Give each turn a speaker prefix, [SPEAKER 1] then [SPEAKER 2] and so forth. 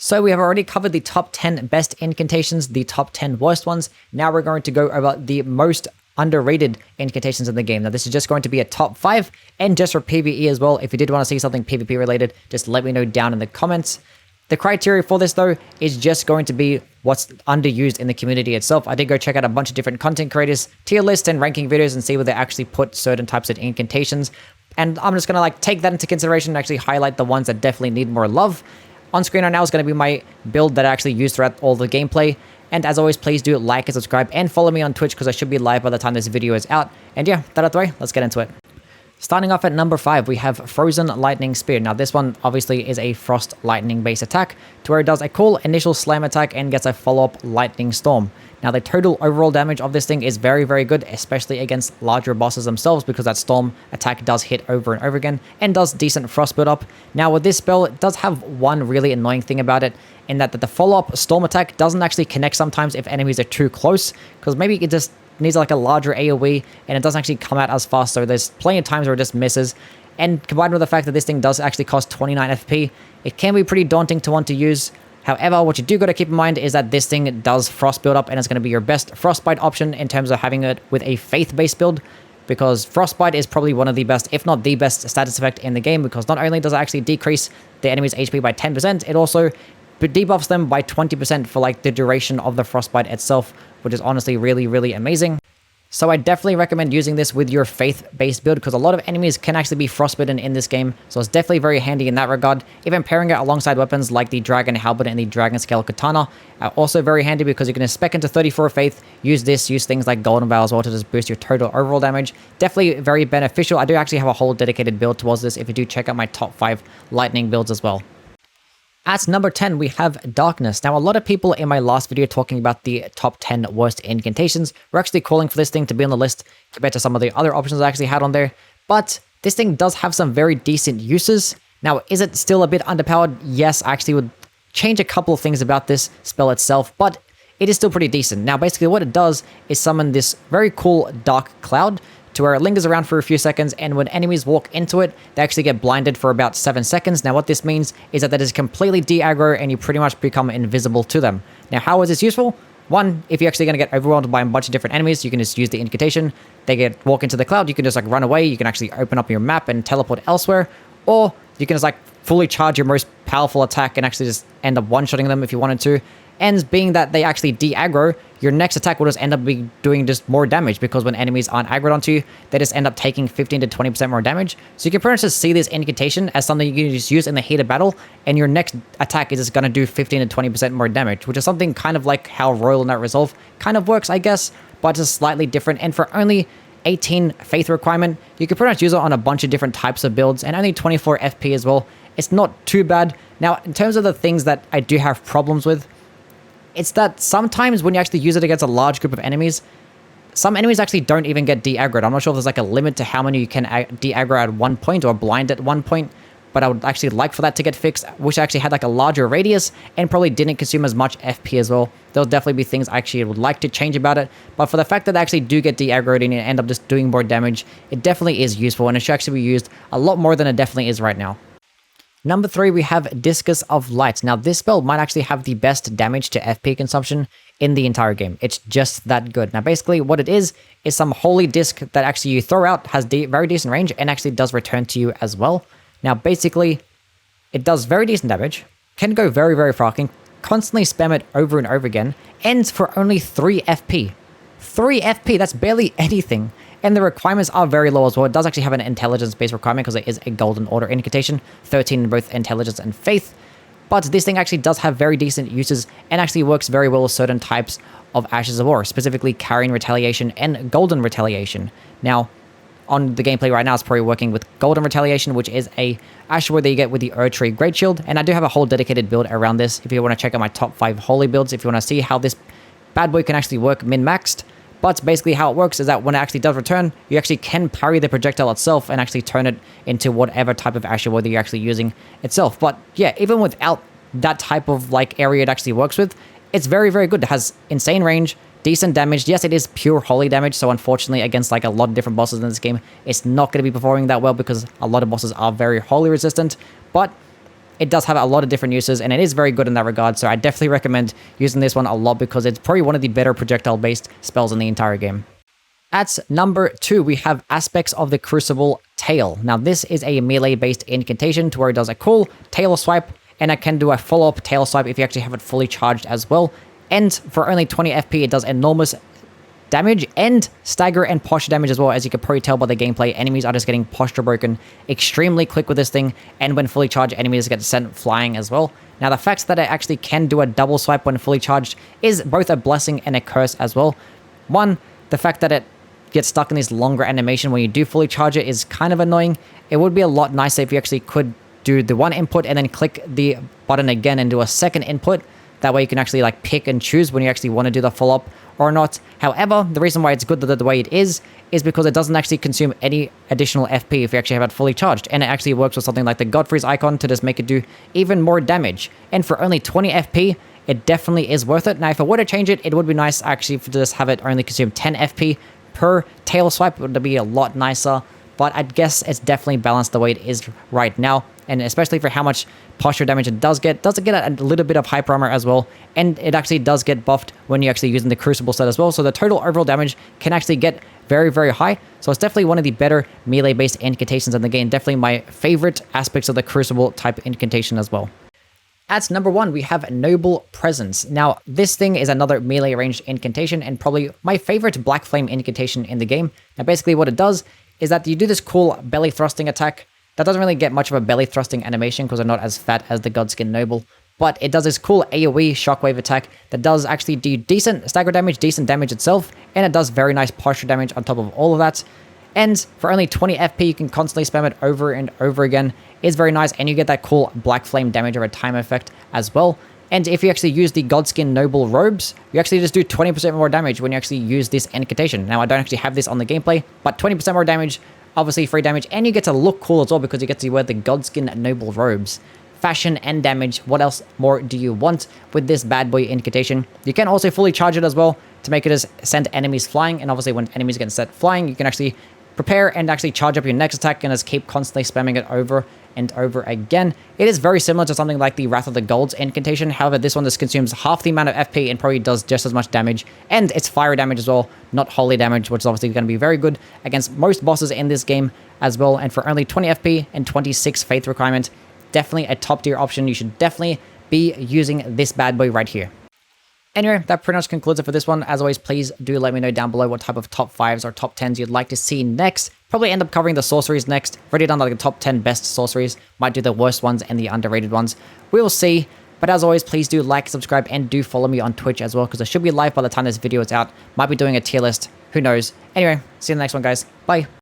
[SPEAKER 1] So we have already covered the top 10 best incantations, the top 10 worst ones. Now we're going to go over the most underrated incantations in the game. Now this is just going to be a top 5 and just for PvE as well. If you did want to see something PvP related, just let me know down in the comments. The criteria for this though is just going to be what's underused in the community itself. I did go check out a bunch of different content creators, tier lists and ranking videos and see where they actually put certain types of incantations. And I'm just going to take that into consideration and actually highlight the ones that definitely need more love. On screen right now is going to be my build that I actually use throughout all the gameplay. And as always, please do like and subscribe and follow me on Twitch because I should be live by the time this video is out. And yeah, that out the way, let's get into it. Starting off at number 5, we have Frozen Lightning Spear. Now this one obviously is a Frost Lightning based attack to where it does a cool initial slam attack and gets a follow-up Lightning Storm. Now the total overall damage of this thing is very, very good, especially against larger bosses themselves because that Storm attack does hit over and over again and does decent Frost build up. Now with this spell, it does have one really annoying thing about it in that the follow-up Storm attack doesn't actually connect sometimes if enemies are too close because maybe it just needs like a larger AoE and it doesn't actually come out as fast, so there's plenty of times where it just misses. And combined with the fact that this thing does actually cost 29 FP, it can be pretty daunting to want to use. However, what you do got to keep in mind is that this thing does Frost build up and it's going to be your best Frostbite option in terms of having it with a Faith-based build, because Frostbite is probably one of the best, if not the best status effect in the game, because not only does it actually decrease the enemy's HP by 10%, it also debuffs them by 20% for like the duration of the Frostbite itself, which is honestly really, really amazing. So I definitely recommend using this with your Faith-based build because a lot of enemies can actually be frostbitten in this game, so it's definitely very handy in that regard. Even pairing it alongside weapons like the Dragon Halberd and the Dragon Scale Katana are also very handy because you can spec into 34 Faith, use things like Golden Vow as well to just boost your total overall damage. Definitely very beneficial. I do actually have a whole dedicated build towards this if you do check out my top 5 lightning builds as well. At number 10, we have Darkness. Now, a lot of people in my last video talking about the top 10 worst incantations were actually calling for this thing to be on the list compared to some of the other options I actually had on there. But this thing does have some very decent uses. Now, is it still a bit underpowered? Yes, I actually would change a couple of things about this spell itself, but it is still pretty decent. Now, basically what it does is summon this very cool Dark Cloud to where it lingers around for a few seconds, and when enemies walk into it, they actually get blinded for about 7 seconds. Now, what this means is that is completely de-aggro, and you pretty much become invisible to them. Now, how is this useful? One, if you're actually going to get overwhelmed by a bunch of different enemies, you can just use the incantation. They walk into the cloud, you can just run away, you can actually open up your map and teleport elsewhere, or you can just fully charge your most powerful attack and actually just end up one-shotting them if you wanted to. And being that they actually de-aggro, your next attack will just end up doing just more damage because when enemies aren't aggroed onto you, they just end up taking 15 to 20% more damage. So you can pretty much just see this incantation as something you can just use in the heat of battle, and your next attack is just going to do 15 to 20% more damage, which is something kind of like how Royal Knight Resolve kind of works, I guess, but just slightly different. And for only 18 Faith requirement, you can pretty much use it on a bunch of different types of builds, and only 24 FP as well. It's not too bad. Now, in terms of the things that I do have problems with, it's that sometimes when you actually use it against a large group of enemies, some enemies actually don't even get de-aggroed. I'm not sure if there's a limit to how many you can de-aggro at one point or blind at one point, but I would actually like for that to get fixed, which actually had a larger radius and probably didn't consume as much FP as well. There'll definitely be things I actually would like to change about it, but for the fact that they actually do get de-aggroed and you end up just doing more damage, it definitely is useful, and it should actually be used a lot more than it definitely is right now. Number 3, we have Discus of Light. Now, this spell might actually have the best damage to FP consumption in the entire game. It's just that good. Now, basically, what it is some holy disc that actually you throw out, has very decent range, and actually does return to you as well. Now, basically, it does very decent damage, can go very, very far, can constantly spam it over and over again, ends for only 3 FP. 3 FP, that's barely anything. And the requirements are very low as well. It does actually have an intelligence-based requirement because it is a Golden Order incantation, 13 in both intelligence and faith. But this thing actually does have very decent uses and actually works very well with certain types of Ashes of War, specifically Carrion Retaliation and Golden Retaliation. Now, on the gameplay right now, it's probably working with Golden Retaliation, which is a Ash War that you get with the Erdtree Great Shield. And I do have a whole dedicated build around this if you want to check out my top 5 holy builds, if you want to see how this bad boy can actually work min-maxed. But basically how it works is that when it actually does return, you actually can parry the projectile itself and actually turn it into whatever type of Asher War that you're actually using itself. But yeah, even without that type of area it actually works with, it's very, very good. It has insane range, decent damage. Yes, it is pure holy damage, so unfortunately against a lot of different bosses in this game, it's not going to be performing that well because a lot of bosses are very holy resistant. But it does have a lot of different uses, and it is very good in that regard. So I definitely recommend using this one a lot because it's probably one of the better projectile-based spells in the entire game. At number 2, we have Aspects of the Crucible Tail. Now, this is a melee-based incantation to where it does a cool tail swipe, and it can do a follow-up tail swipe if you actually have it fully charged as well. And for only 20 FP, it does enormous damage and stagger and posture damage as well. As you can probably tell by the gameplay, enemies are just getting posture broken extremely quick with this thing, and when fully charged, enemies get sent flying as well. Now, the fact that it actually can do a double swipe when fully charged is both a blessing and a curse as well. One, the fact that it gets stuck in this longer animation when you do fully charge it is kind of annoying. It would be a lot nicer if you actually could do the one input and then click the button again and do a second input. That way you can actually like pick and choose when you actually want to do the follow-up or not. However, the reason why it's good the way it is because it doesn't actually consume any additional FP if you actually have it fully charged. And it actually works with something like the Godfrey's icon to just make it do even more damage. And for only 20 FP, it definitely is worth it. Now, if I were to change it, it would be nice actually to just have it only consume 10 FP per tail swipe. It would be a lot nicer. But I guess it's definitely balanced the way it is right now. And especially for how much posture damage it does get a little bit of hyper armor as well. And it actually does get buffed when you're actually using the Crucible set as well. So the total overall damage can actually get very, very high. So it's definitely one of the better melee-based incantations in the game. Definitely my favorite aspects of the Crucible type incantation as well. At number 1, we have Noble Presence. Now, this thing is another melee ranged incantation and probably my favorite Black Flame incantation in the game. Now, basically what it does is that you do this cool belly thrusting attack. That doesn't really get much of a belly thrusting animation because they're not as fat as the Godskin Noble. But it does this cool AoE shockwave attack that does actually do decent stagger damage, decent damage itself, and it does very nice posture damage on top of all of that. And for only 20 FP, you can constantly spam it over and over again. It's very nice, and you get that cool Black Flame damage over time effect as well. And if you actually use the Godskin Noble robes, you actually just do 20% more damage when you actually use this incantation. Now, I don't actually have this on the gameplay, but 20% more damage, obviously free damage, and you get to look cool as well because you get to wear the Godskin Noble robes. Fashion and damage, what else more do you want with this bad boy incantation? You can also fully charge it as well to make it just send enemies flying, and obviously when enemies get set flying, you can actually prepare and actually charge up your next attack and just keep constantly spamming it over and over again. It is very similar to something like the Wrath of the Gods incantation. However, this one just consumes half the amount of FP and probably does just as much damage. And it's fire damage as well, not holy damage, which is obviously going to be very good against most bosses in this game as well. And for only 20 FP and 26 faith requirement, definitely a top tier option. You should definitely be using this bad boy right here. Anyway, that pretty much concludes it for this one. As always, please do let me know down below what type of top 5s or top 10s you'd like to see next. Probably end up covering the sorceries next. Already done like the top 10 best sorceries. Might do the worst ones and the underrated ones. We will see. But as always, please do like, subscribe, and do follow me on Twitch as well, because I should be live by the time this video is out. Might be doing a tier list. Who knows? Anyway, see you in the next one, guys. Bye.